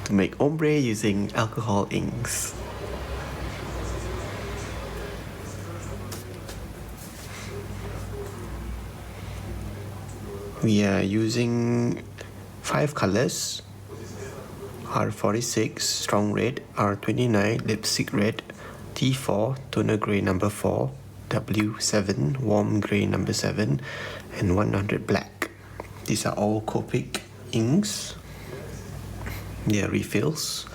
to make ombre using alcohol inks. We are using 5 colors: R46 strong red, R29 lipstick red, T4 toner grey number 4, W7 warm grey number 7, and 100 black. These are all Copic inks. They are refills,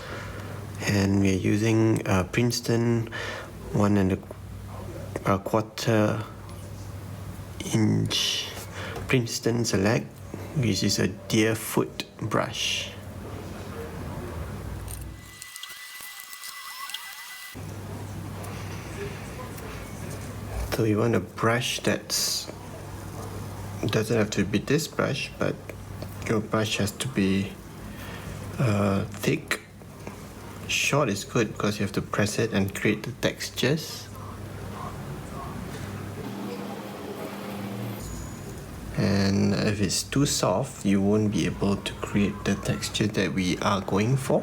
and we are using Princeton 1¼ inch Princeton Select, which is a deer foot brush. So you want a brush doesn't have to be this brush, but your brush has to be thick. Short is good because you have to press it and create the textures. And if it's too soft, you won't be able to create the texture that we are going for,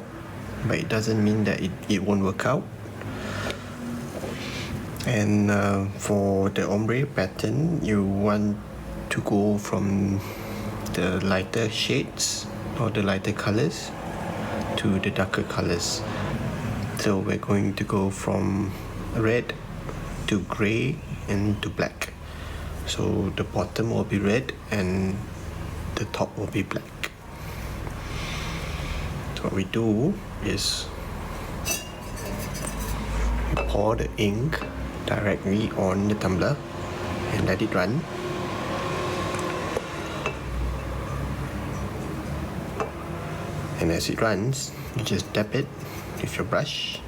but it doesn't mean that it won't work out. And for the ombre pattern, you want to go from the lighter shades or the lighter colors to the darker colors. So we're going to go from red to grey and to black. So the bottom will be red and the top will be black. So what we do is we pour the ink directly on the tumbler and let it run. And as it runs, you just dab it with your brush.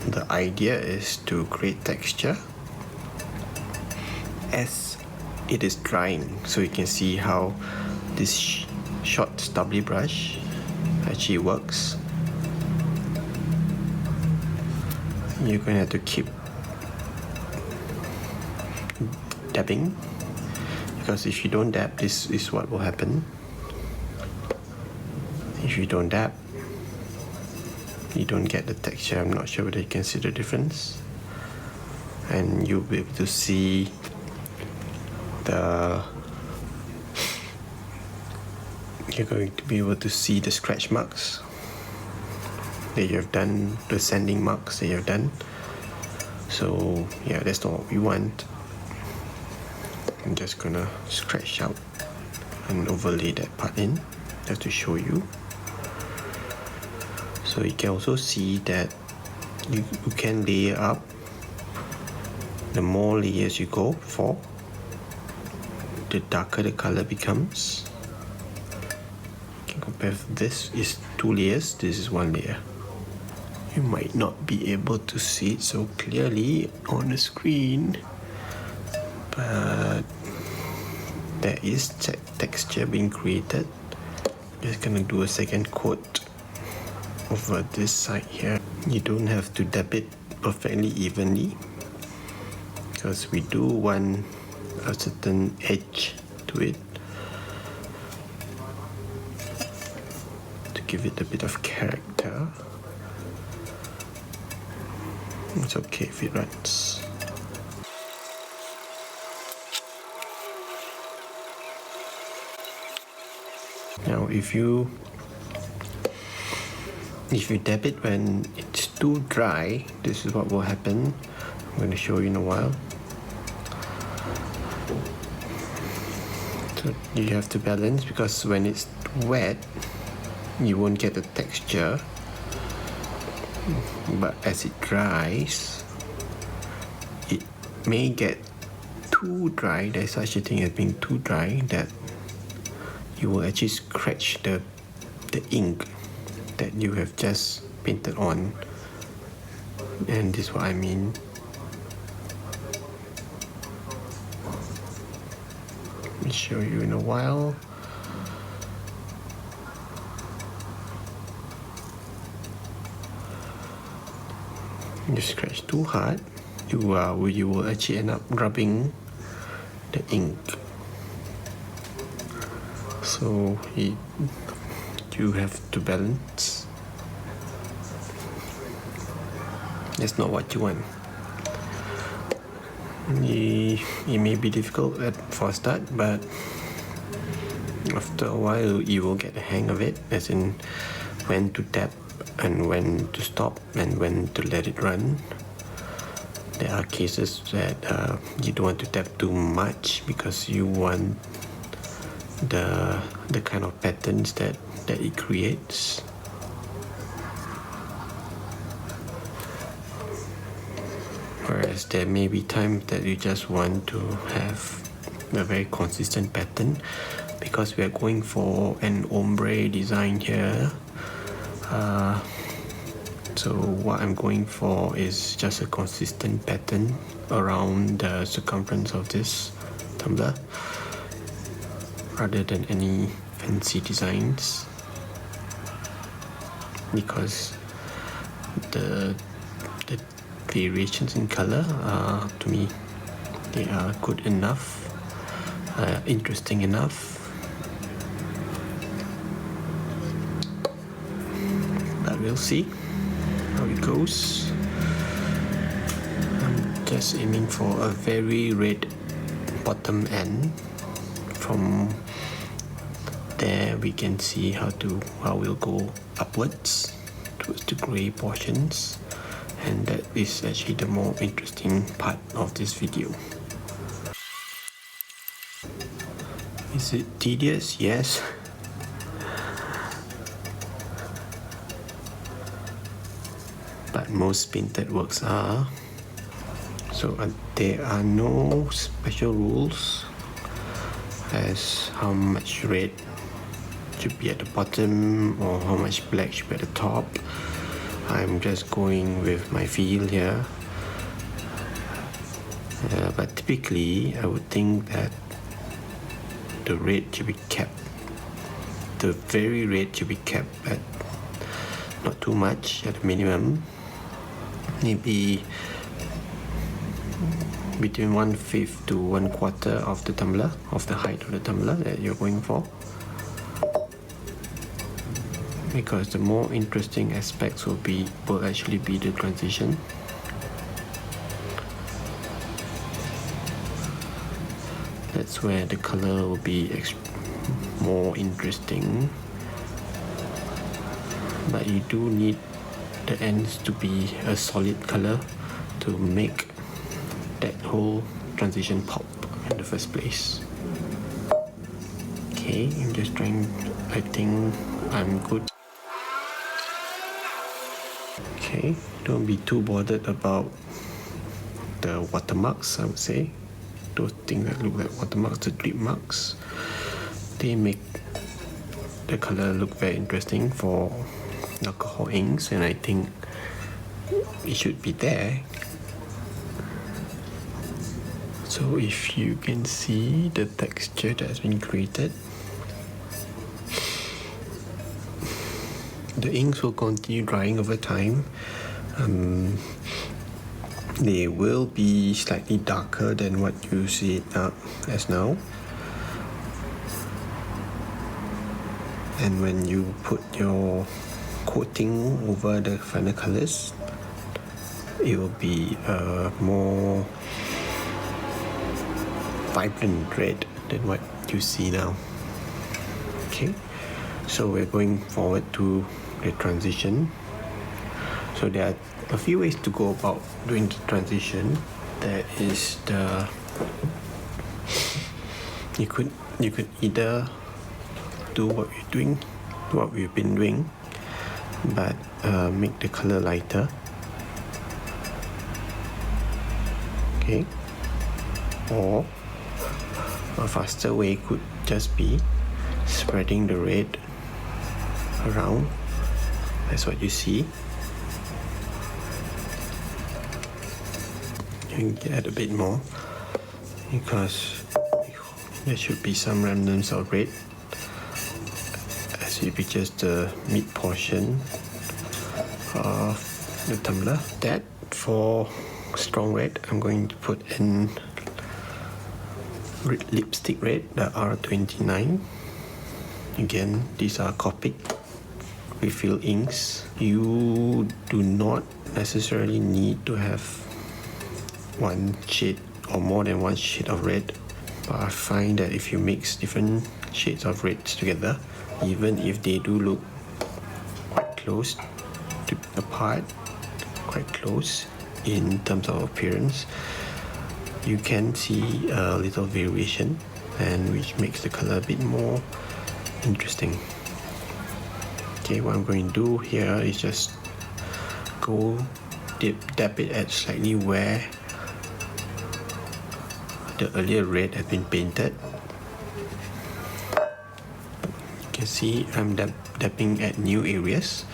The idea is to create texture as it is drying, so you can see how this short stubbly brush actually works. You're going to have to keep dabbing, because if you don't dab, this is what will happen. If you don't dab, you don't get the texture. I'm not sure whether you can see the difference, and you'll be able to see you're going to be able to see the scratch marks that you have done, the sanding marks that you have done. So yeah, that's not what we want. I'm just gonna scratch out and overlay that part in just to show you. So you can also see that you can layer up. The more layers you go for, the darker the color becomes. You can compare, this is 2 layers, this is 1 layer. You might not be able to see it so clearly on the screen, but there is texture being created. Just gonna do a second coat over this side here. You don't have to dab it perfectly evenly, because we do want a certain edge to it to give it a bit of character. It's okay if it runs. Now if you dab it when it's too dry, this is what will happen. I'm going to show you in a while. So you have to balance, because when it's wet, you won't get the texture. But as it dries, it may get too dry. There's such a thing as being too dry, that you will actually scratch the ink that you have just painted on. And this is what I mean. I'll show you in a while. You scratch too hard, you will actually end up rubbing the ink. So you have to balance. That's not what you want. It may be difficult for a start, but after a while you will get the hang of it, as in when to tap and when to stop and when to let it run. There are cases that you don't want to tap too much because you want the kind of patterns that it creates. Whereas there may be times that you just want to have a very consistent pattern, because we are going for an ombre design here. So what I'm going for is just a consistent pattern around the circumference of this tumbler, rather than any fancy designs, because the variations in color, to me, they are good enough, interesting enough. But we'll see how it goes. I'm just aiming for a very red bottom end. From there we can see how we'll go upwards towards the grey portions, and that is actually the more interesting part of this video. Is it tedious? Yes. But most painted works are. So there are no special rules as how much red should be at the bottom or how much black should be at the top. I'm just going with my feel here. But typically I would think that the red should be kept, the very red should be kept at not too much, at a minimum, maybe between 1/5 to 1/4 of the tumbler, of the height of the tumbler that you're going for, because the more interesting aspects will actually be the transition. That's where the color will be more interesting. But you do need the ends to be a solid color to make that whole transition pop in the first place. Okay, I'm just trying, I think I'm good. Okay, don't be too bothered about the watermarks, I would say. Those things that look like watermarks, the drip marks, they make the color look very interesting for alcohol inks, and I think it should be there. So if you can see the texture that has been created, the inks will continue drying over time. They will be slightly darker than what you see it as now. And when you put your coating over the final colors, it will be a more vibrant red than what you see now. Okay, so we're going forward to the transition. So there are a few ways to go about doing the transition. There is you could either do what we've been doing, but make the color lighter. Okay, or a faster way could just be spreading the red around. That's what you see. You can add a bit more because there should be some remnants of red as it reaches the mid portion of the tumbler. That for strong red, I'm going to put in lipstick red, the R29. Again, these are Copic refill inks. You do not necessarily need to have one shade or more than one shade of red, but I find that if you mix different shades of reds together, even if they do look quite close apart, quite close in terms of appearance, you can see a little variation, and which makes the color a bit more interesting. Okay, what I'm going to do here is just go dab it at slightly where the earlier red has been painted. You can see I'm dabbing at new areas,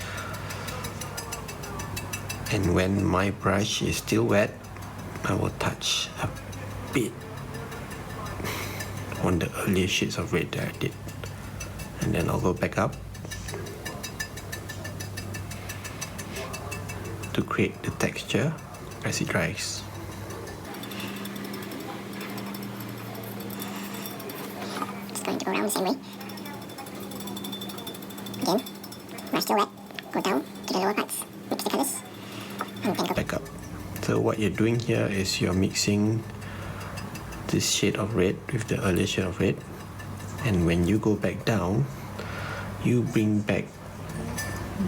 and when my brush is still wet, I will touch a bit on the earlier shades of red that I did, and then I'll go back up to create the texture as it dries. Just going to go around the same way. Again, brush still wet, go down to the lower parts, mix the colours, and then go back up. So what you're doing here is you're mixing this shade of red with the earlier shade of red, and when you go back down, you bring back,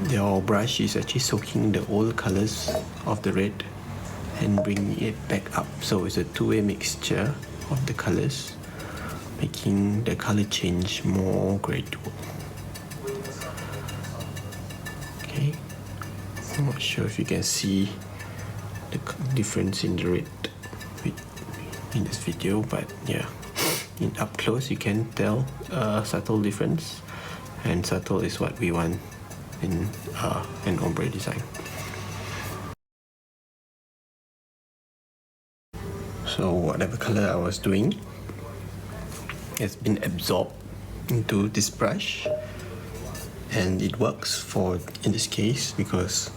your brush is actually soaking the old colors of the red and bringing it back up. So it's a two-way mixture of the colors, making the color change more gradual. Okay, I'm not sure if you can see the difference in the red in this video, but yeah, in up close you can tell a subtle difference, and subtle is what we want in an ombre design. So whatever color I was doing has been absorbed into this brush, and it works for in this case because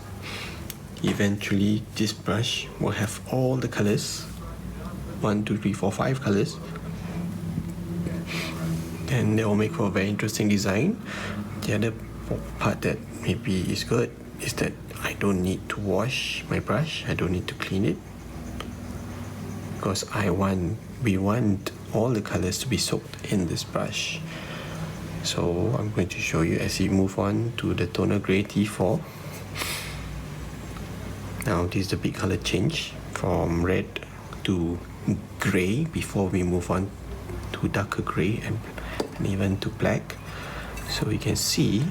eventually this brush will have all the colors, 1, 2, 3, 4, 5 colors, and they will make for a very interesting design. The other part that maybe is good is that I don't need to wash my brush, I don't need to clean it, because we want all the colors to be soaked in this brush. So I'm going to show you as we move on to the toner grey T4. Now this is the big color change from red to grey before we move on to darker grey and even to black. So we can see,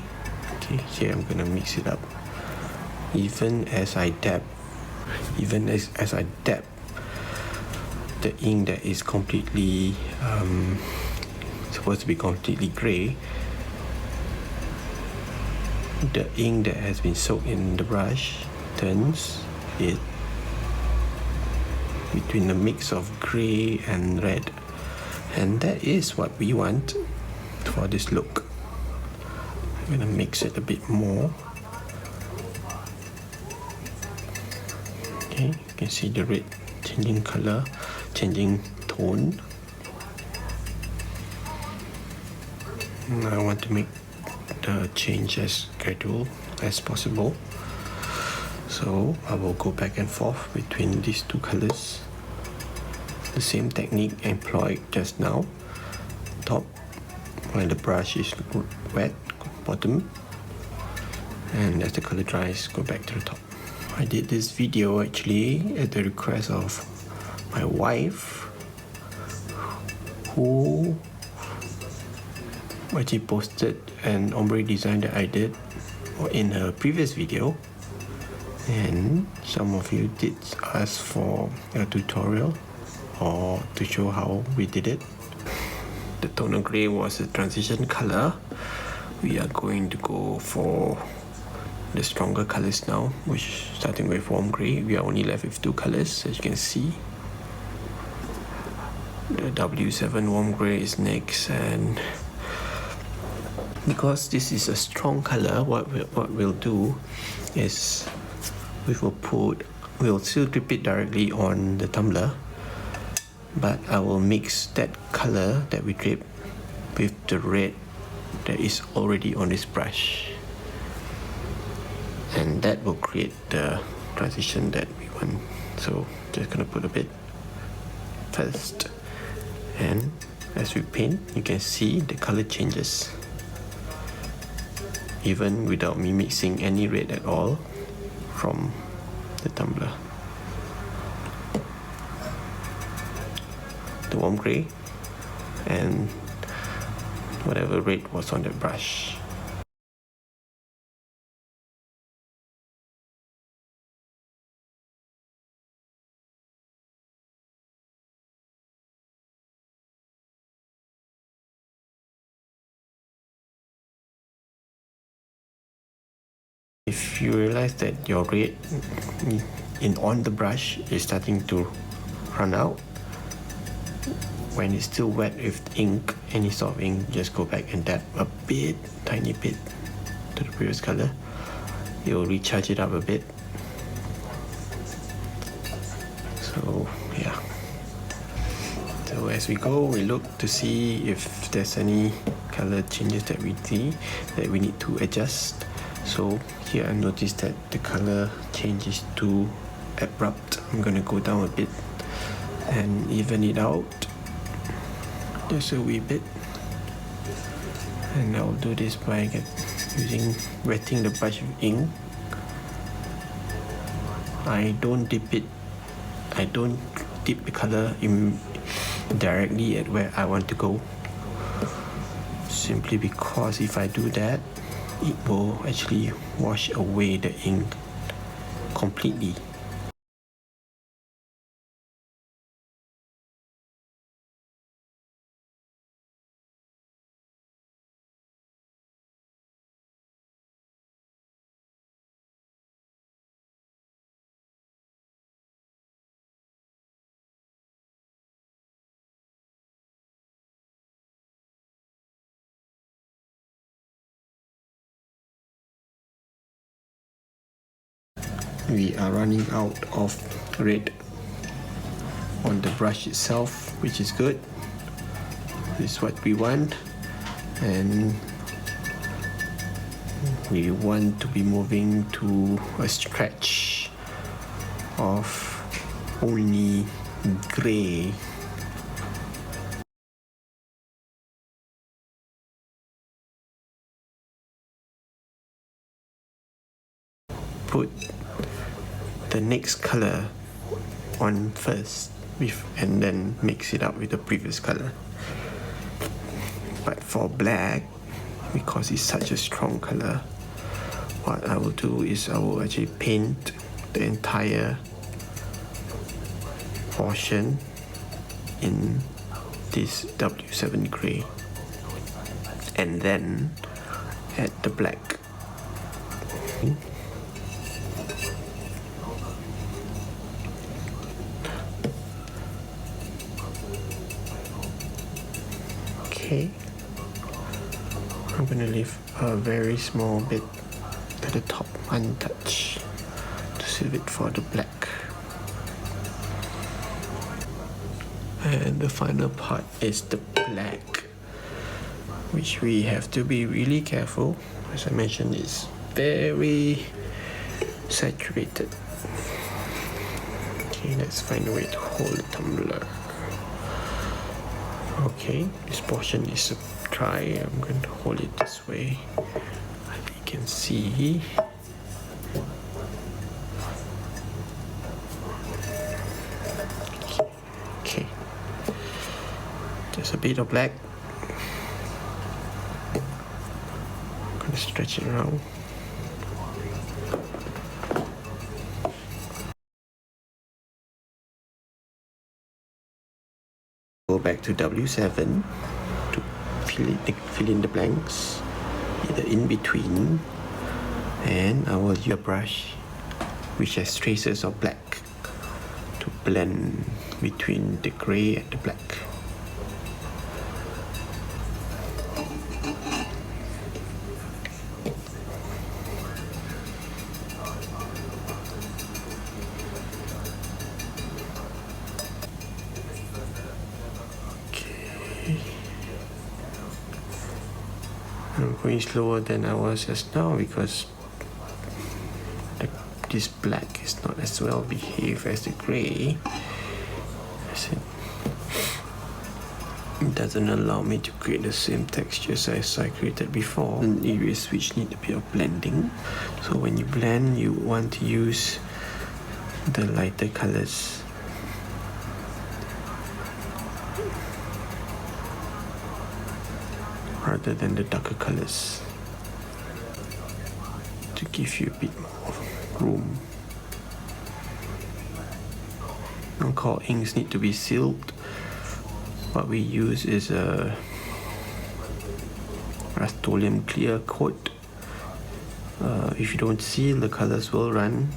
okay, here I'm gonna mix it up. Even as I dab the ink that is completely supposed to be completely grey, the ink that has been soaked in the brush turns it between a mix of grey and red, and that is what we want for this look. I'm gonna mix it a bit more. Okay, you can see the red changing color, changing tone. And I want to make the change as gradual as possible. So I will go back and forth between these two colors. The same technique employed just now. Top, while the brush is wet, bottom, and as the color dries, go back to the top. I did this video actually at the request of my wife, who actually posted an ombre design that I did in her previous video, and some of you did ask for a tutorial or to show how we did it. The toner grey was a transition color. We are going to go for the stronger colors now, which starting with warm grey. We are only left with two colors, as you can see. The W7 warm grey is next, and because this is a strong color, what we'll do is we'll still drip it directly on the tumbler, but I will mix that color that we drip with the red that is already on this brush, and that will create the transition that we want. So just gonna put a bit first, and as we paint you can see the color changes even without me mixing any red at all from the tumbler. The warm grey and whatever red was on the brush. If you realize that your red on the brush is starting to run out, when it's still wet with ink, any sort of ink, just go back and dab a bit, tiny bit to the previous color. It will recharge it up a bit. So yeah. So as we go, we look to see if there's any color changes that we see that we need to adjust. So here I noticed that the color change is too abrupt. I'm gonna go down a bit and even it out just a wee bit, and I'll do this by wetting the brush with ink. I don't dip the color directly at where I want to go, simply because if I do that, it will actually wash away the ink completely. We are running out of red on the brush itself, which is good. This is what we want, and we want to be moving to a stretch of only grey. Put the next color on first and then mix it up with the previous color. But for black, because it's such a strong color, what I will do is I will actually paint the entire portion in this W7 gray and then add the black. Okay, I'm gonna leave a very small bit at the top untouched to save it for the black. And the final part is the black, which we have to be really careful. As I mentioned, it's very saturated. Okay, let's find a way to hold the tumbler. Okay, this portion is dry. I'm going to hold it this way. You can see. Okay, just a bit of black. I'm going to stretch it around. Go back to W7 to fill in the blanks, either in between, and I will use a brush which has traces of black to blend between the grey and the black. going slower than I was just now because this black is not as well behaved as the grey. It doesn't allow me to create the same textures as I created before. And areas which need a bit of blending. So when you blend, you want to use the lighter colors. Rather than the darker colors. To give you a bit more room. Alcohol inks need to be sealed. What we use is a Rust-Oleum clear coat. If you don't seal, the colors will run